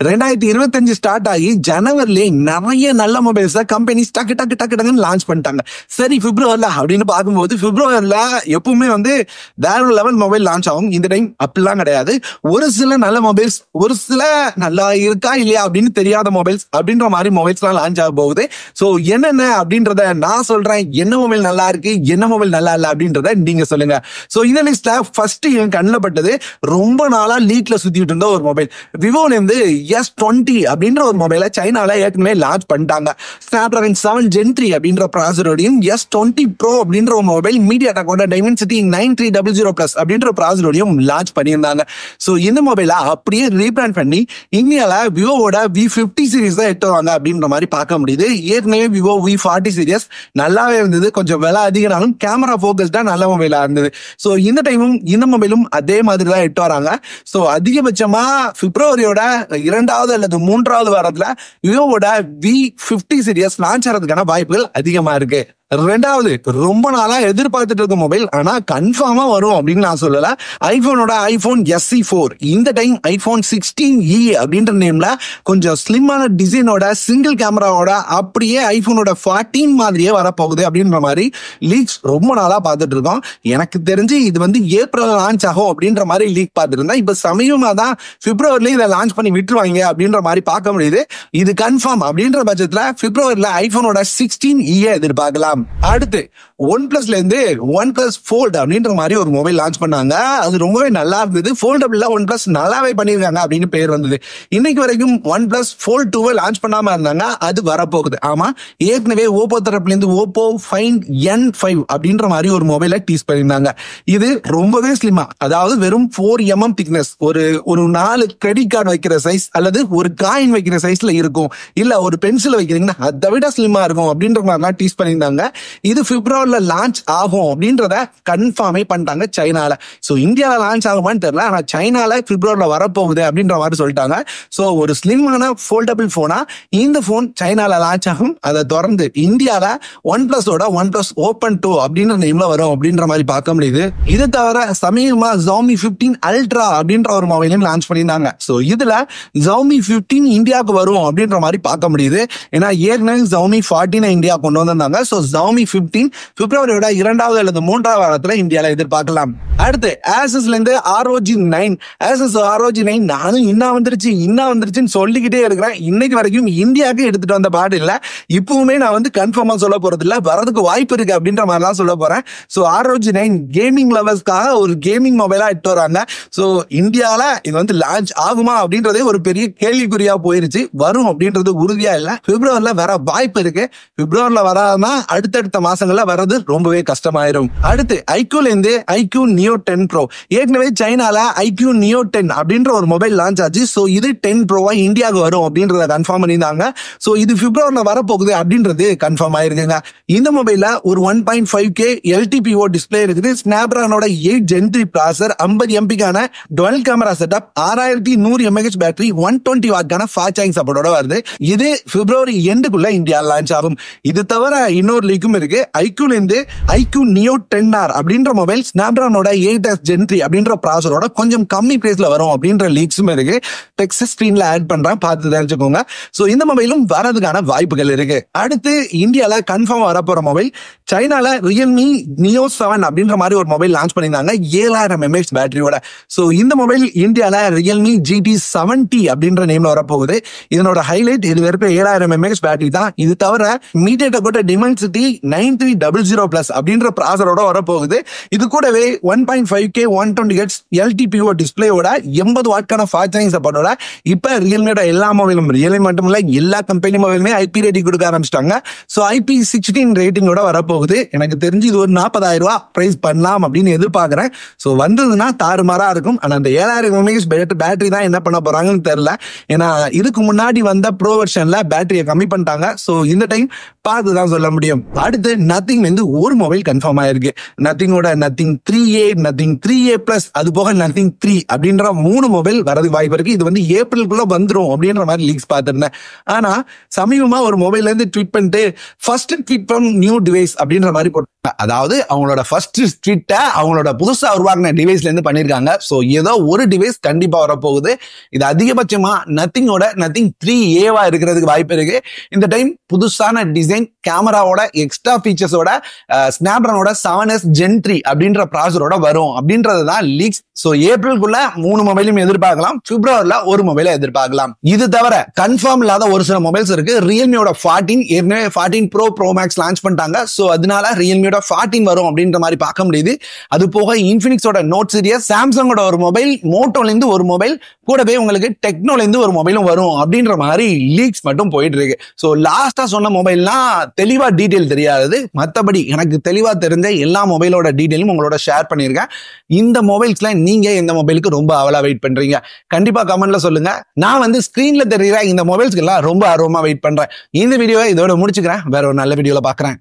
2025 start ஆகி ஜனவரிலே நிறைய நல்ல மொபைல்ஸ் கம்பெனிஸ் டக்கு டக்கு டக்கு டக்குன்னு லான்ச் பண்ணிட்டாங்க. சரி பிப்ரவரில அப்படின்னு பார்க்கும்போது பிப்ரவரில எப்பவுமே வேற லெவல் மொபைல் லான்ச் ஆகும். இந்த டைம் அப்படிலாம் கிடையாது. ஒரு சில நல்ல மொபைல்ஸ், ஒரு சில நல்லா இருக்கா இல்லையா அப்படின்னு தெரியாத மொபைல்ஸ் அப்படின்ற மாதிரி மொபைல்ஸ் எல்லாம் லான்ச் ஆக போகுது. ஸோ என்னென்ன அப்படின்றத நான் சொல்றேன். என்ன மொபைல் நல்லா இருக்கு, என்ன மொபைல் நல்லா இல்லை அப்படின்றத நீங்க சொல்லுங்க. ஸோ இந்த லிஸ்ட்ல ஃபர்ஸ்ட் என் கண்ணில் பட்டது ரொம்ப நாளா லீக்ல சுத்திட்டு இருந்த ஒரு மொபைல். விவோல இருந்து S20 அப்படின்ற ஒரு மொபைலை சைனால ஏற்கனவே லான்ச் பண்ணிட்டாங்க. ஸ்னாப்டிராகன் 7 Gen 3 அப்படின்ற ப்ராசரோடையும் S20 Pro அப்படின்ற ஒரு மொபைல் மீடியாடெக்கோட டைமென்சிட்டி 9300+ அப்படின்ற ப்ராசரோடையும் லான்ச் பண்ணியிருந்தாங்க. ஸோ இந்த மொபைலை அப்படியே ரீபிராண்ட் பண்ணி இந்தியால விவோவோட V50 சீரிஸ் தான் எடுத்துவாங்க அப்படின்ற மாதிரி பார்க்க முடியுது. ஏற்கனவே விவோ V40 சீரிஸ் நல்லாவே இருந்தது. கொஞ்சம் விலை அதிகனாலும் கேமரா ஃபோக்கஸ்டா நல்ல மொபைலா இருந்தது. ஸோ இந்த டைமும் இந்த மொபைலும் அதே மாதிரி தான் எடுத்து வராங்க. ஸோ அதிகபட்சமா பிப்ரவரியோட 2வது அல்லது 3வது வாரத்துல விவோவோட V50 சீரிஸ் லான்ச் ஆகிறதுக்கான வாய்ப்புகள் அதிகமா இருக்கு. 2வது ரொம்ப நாளா எதிர்பார்த்துட்டு இருக்க மொபைல், ஆனா கன்ஃபார்மா வரும் அப்படின்னு நான் சொல்லல. ஐபோனோட ஐபோன் SE 4 இந்த டைம் ஐபோன் 16e அப்படின்ற நேம்ல கொஞ்சம் ஸ்லிம்மான டிசைனோட சிங்கிள் கேமராவோட அப்படியே ஐபோனோட 14 மாதிரியே வரப்போகுது அப்படின்ற மாதிரி லீக்ஸ் ரொம்ப நாளா பார்த்துட்டு இருக்கோம். எனக்கு தெரிஞ்சு இது ஏப்ரல் லான்ச் ஆகும் அப்படின்ற மாதிரி லீக் பார்த்துட்டு இருந்தேன். இப்ப சமயமா தான் பிப்ரவரில இதை லான்ச் பண்ணி விட்டுருவாங்க அப்படின்ற மாதிரி பார்க்க முடியுது. இது கன்ஃபார்ம் அப்படின்ற பட்சத்துல பிப்ரவரில ஐபோனோட 16e எதிர்பார்க்கலாம். அடுத்து OnePlusல இருந்து OnePlus Fold அப்படின்ற மாதிரி ஒரு மொபைல் லான்ச் பண்ணாங்க. அது ரொம்பவே நல்லா இருந்தது. ஃபோல்டபிள்ல OnePlus நல்லாவே பண்ணிருக்காங்க அப்படின்னு பேர் வந்தது. இன்னைக்கு வரைக்கும் OnePlus Fold 2 லான்ச் பண்ணாம இருந்தாங்க. அது வரப்போகுது. ஆமா, ஏற்கனவே ஓப்போ தரப்புல இருந்து ஓப்போ Find N5 அப்படின்ற மாதிரி ஒரு மொபைலை டீஸ் பண்ணியிருந்தாங்க. இது ரொம்பவே ஸ்லிமா, அதாவது வெறும் 4mm திக்னஸ், ஒரு 4 கிரெடிட் கார்டு வைக்கிற சைஸ் அல்லது ஒரு காயின் வைக்கிற சைஸ்ல இருக்கும். இல்ல ஒரு பென்சில் வைக்கிறீங்கன்னா அதை விட ஸ்லிமா இருக்கும் அப்படின்ற மாதிரி டீஸ் பண்ணியிருந்தாங்க. இது பிப்ரவரில லான்ச் ஆகும் அப்படின்றத கன்ஃபார்மே பண்ணிட்டாங்க சைனால. சோ இந்தியால லான்ச் ஆகுமான்னு தெரியல, ஆனா சைனால பிப்ரவரில வரப்போகுது அப்படின்ற மாதிரி சொல்லிட்டாங்க. சோ ஒரு ஸ்லிம்மான ஃபோல்டபிள் போனா இந்த போன் சைனால லான்ச் ஆகும். அதை தொடர்ந்து இந்தியால OnePlusோட OnePlus Open 2 அப்படின்ற நேம்ல வரும் அப்படின்ற மாதிரி பார்க்க முடியுது. இதை தவிர சமீபமா Xiaomi 15 Ultra அப்படின்ற ஒரு மொபைலையும் லான்ச் பண்ணியிருந்தாங்க. சோ இதுல Xiaomi 15 இந்தியாவுக்கு வரும் அப்படின்ற மாதிரி பார்க்க முடியுது. ஏன்னா ஏற்கனவே Xiaomi 14 இந்தியா கொண்டு வந்திருந்தாங்க. சோ Xiaomi 15 பிப்ரவரியோட 2வது அல்லது 3வது வாரத்துல இந்தியால எதிர்பார்க்கலாம். அடுத்து Asusல இருந்து ROG 9. Asus ROG 9 நானும் இன்னும் வந்துருச்சுன்னு சொல்லிக்கிட்டே இருக்கிறேன். இன்னைக்கு வரைக்கும் இந்தியாவுக்கு எடுத்துட்டு வந்த பாடு இல்ல. இப்பவுமே நான் கன்ஃபார்மா சொல்ல போறது இல்ல, வரதுக்கு வாய்ப்பு இருக்கு அப்படின்ற மாதிரி தான் சொல்ல போறேன். சோ ROG 9 கேமிங் லவர்ஸ்க்காக ஒரு கேமிங் மொபைலா எடுத்து வராங்க. சோ இந்தியால இது லான்ச் ஆகுமா அப்படின்றதே ஒரு பெரிய கேள்விக்குறியா போயிருச்சு. வரும் அப்படின்றது உறுதியா இல்ல. பிப்ரவரில வர வாய்ப்பு இருக்கு. பிப்ரவரில வராதான் அடுத்தடுத்த மாசங்கள்ல வர்றது ரொம்பவே கஷ்டமாயிரும். அடுத்து iQல இருந்து iQ Neo 10 Pro. ஏற்கனவே சைனால iQ Neo 10 அப்படின்ற ஒரு மொபைல் லான்ச் ஆச்சு. சோ இது 10 Pro-வா இந்தியாவுக்கு வரும் அப்படின்றத கன்ஃபார்ம் பண்ணியிருந்தாங்க. சோ இது பிப்ரவரில வரப்போகுது அப்படின்றது கன்ஃபார்ம் ஆயிருக்குங்க. இந்த மொபைல்ல ஒரு 1.5K LTPO டிஸ்பிளே இருக்குது. ஸ்னாப்டிராகனோட 8 Gen 3 ப்ராசர், 50 MP-க்கான dual camera setup, 6100 mAh battery, 120 வாட்கான ஃபாஸ்ட் சார்ஜிங் சப்போர்ட்டோட வருது. இது பிப்ரவரி எண்டுக்குள்ள இந்தியா லான்ச் ஆகும். இது தவிர இன்னொரு லீக்கும் இருக்கு. iQல இருந்து iQ Neo 10R அப்படின்ற மொபைல் ஸ்னாப்டிராகனோட 8S Gen 3 அப்படின்ற ப்ராசரோட கொஞ்சம் கம்மி பிரைஸ்ல வரும் அப்படின்ற லீக்ஸும் இருக்கு. டெக்ஸ்ட் ஸ்கிரீன்ல ஆட் பண்றேன், பார்த்து தெரிஞ்சுக்கோங்க. சோ இந்த மொபைலும் வரதுக்கான வாய்ப்புகள் இருக்கு. அடுத்து இந்தியால கன்ஃபார்ம் வரப்போற மொபைல், சைனால Realme Neo 7 அப்படின்ற மாதிரி ஒரு மொபைல் லான்ச் பண்ணியிருந்தாங்க 7000 mAh பேட்டரியோட. சோ இந்த மொபைல் இந்தியால Realme GT 70 அப்படின்ற நேம்ல வரப்போகுது. இதனோட ஹைலைட் இது வெறும் 7000 mAh பேட்டரி தான். இது தவிர மீடியாடெக்கோட டிமென்சிட்டி 9300+ அப்படின்ற ப்ராசரோட வரப்போகுது. இது கூடவே 1.5K 120Hz LTPO டிஸ்பிளேயோட 80 வாட்கான ஃபாஸ்ட் சார்ஜிங் சப்போர்ட்டோட இப்ப ரியல்மியோட எல்லா மொபைலும், ரியல்மி மட்டும் இல்ல எல்லா கம்பெனி மொபைலுமே IP ரேட்டிங் கொடுக்க ஆரம்பிச்சிட்டாங்க. சோ IP16 ரேட்டிங்கோட வரப்போகுது. எனக்கு தெரிஞ்சு இது ஒரு 40,000 ரூபாய் பிரைஸ் பண்ணலாம் அப்படின்னு எதிர்பார்க்கிறேன். சோ வந்ததுன்னா தாறுமாறா இருக்கும். ஆனா அந்த 7000 mAh பேட்டரி தான் என்ன பண்ண போறாங்கன்னு தெரியல. ஏன்னா இதுக்கு முன்னாடி வந்த ப்ரோ வெர்ஷன்ல பேட்டரியை கம்மி பண்ணிட்டாங்க. சோ இந்த டைம் பார்த்துதான் சொல்ல முடியும். அடுத்து நத்திங் வந்து ஒரு மொபைல் கன்ஃபார்ம் ஆயிருக்கு. நத்திங்கோட nothing 3A, nothing 3A plus, அது போக நத்திங் 3 அப்படின்ற 3 மொபைல் வரதுக்கு வாய்ப்பு இருக்கு. இது வந்து ஏப்ரலுக்குள்ள வந்துடும் அப்படின்ற மாதிரி லீக்ஸ் பார்த்திருந்தேன். ஆனா சமீபமா ஒரு மொபைல்ல இருந்து ட்வீட் பண்ணிட்டு first tweet from new device அப்படின்ற மாதிரி போட்டு, அதாவது அவங்களோட ஃபர்ஸ்ட் ட்வீட்டை அவங்களோட புதுசா உருவாக்கின டிவைஸ்ல இருந்து பண்ணிருக்காங்க. ஸோ ஏதோ ஒரு டிவைஸ் கண்டிப்பா வரப்போகுது. இது அதிகபட்சமா நத்திங்கோட நத்திங் 3A இருக்கிறதுக்கு வாய்ப்பு இருக்கு. இந்த டைம் புதுசான டிசைன், கேமராவோட எக்ஸ்ட்ரா ஃபீச்சர்ஸோட ஸ்னாப்டிராகனோட 7S Gen 3 அப்படின்ற ப்ராசரோட வரும் அப்படின்றது தான் லீக்ஸ். ஸோ ஏப்ரலுக்குள்ள 3 மொபைலும் எதிர்பார்க்கலாம். பிப்ரவரில ஒரு மொபைலை எதிர்பார்க்கலாம். இது தவிர கன்ஃபார்ம் இல்லாத ஒரு சில மொபைல்ஸ் இருக்கு. ரியல்மியோட 14 ஏற்கனவே 14 ப்ரோ மேக்ஸ் லான்ச் பண்ணிட்டாங்க. ஸோ அதனால ரியல்மியோட 14 வரும் அப்படின்ற மாதிரி பார்க்க முடியுது. அது போக இன்ஃபினிக்ஸோட நோட் சீரிஸ், சாம்சங்கோட ஒரு மொபைல், மோட்டோல இருந்து ஒரு மொபைல், கூடவே உங்களுக்கு டெக்னோல இருந்து ஒரு மொபைலும் வரும் அப்படின்ற மாதிரி லீக்ஸ் மட்டும் போயிட்டு இருக்கு. ஸோ லாஸ்டா சொன்ன மொபைல்லாம் தெளிவா டீடைல் தெரியாது. மற்றபடி எனக்கு தெளிவா தெரிஞ்ச எல்லா மொபைலோட டீடைலும் உங்களோட ஷேர் பண்ணியிருக்கேன். இந்த மொபைல்ஸ்ல நீங்க எந்த மொபைலுக்கு ரொம்ப அவலா வெயிட் பண்றீங்க கண்டிப்பா கமெண்ட்ல சொல்லுங்க. நான் வந்து ஸ்கிரீன்ல தெரியுற இந்த மொபைல்ஸ்க்கு எல்லாம் ரொம்ப ஆர்வமா வெயிட் பண்றேன். இந்த வீடியோவை இதோட முடிச்சுக்கிறேன். வேற ஒரு நல்ல வீடியோல பாக்குறேன்.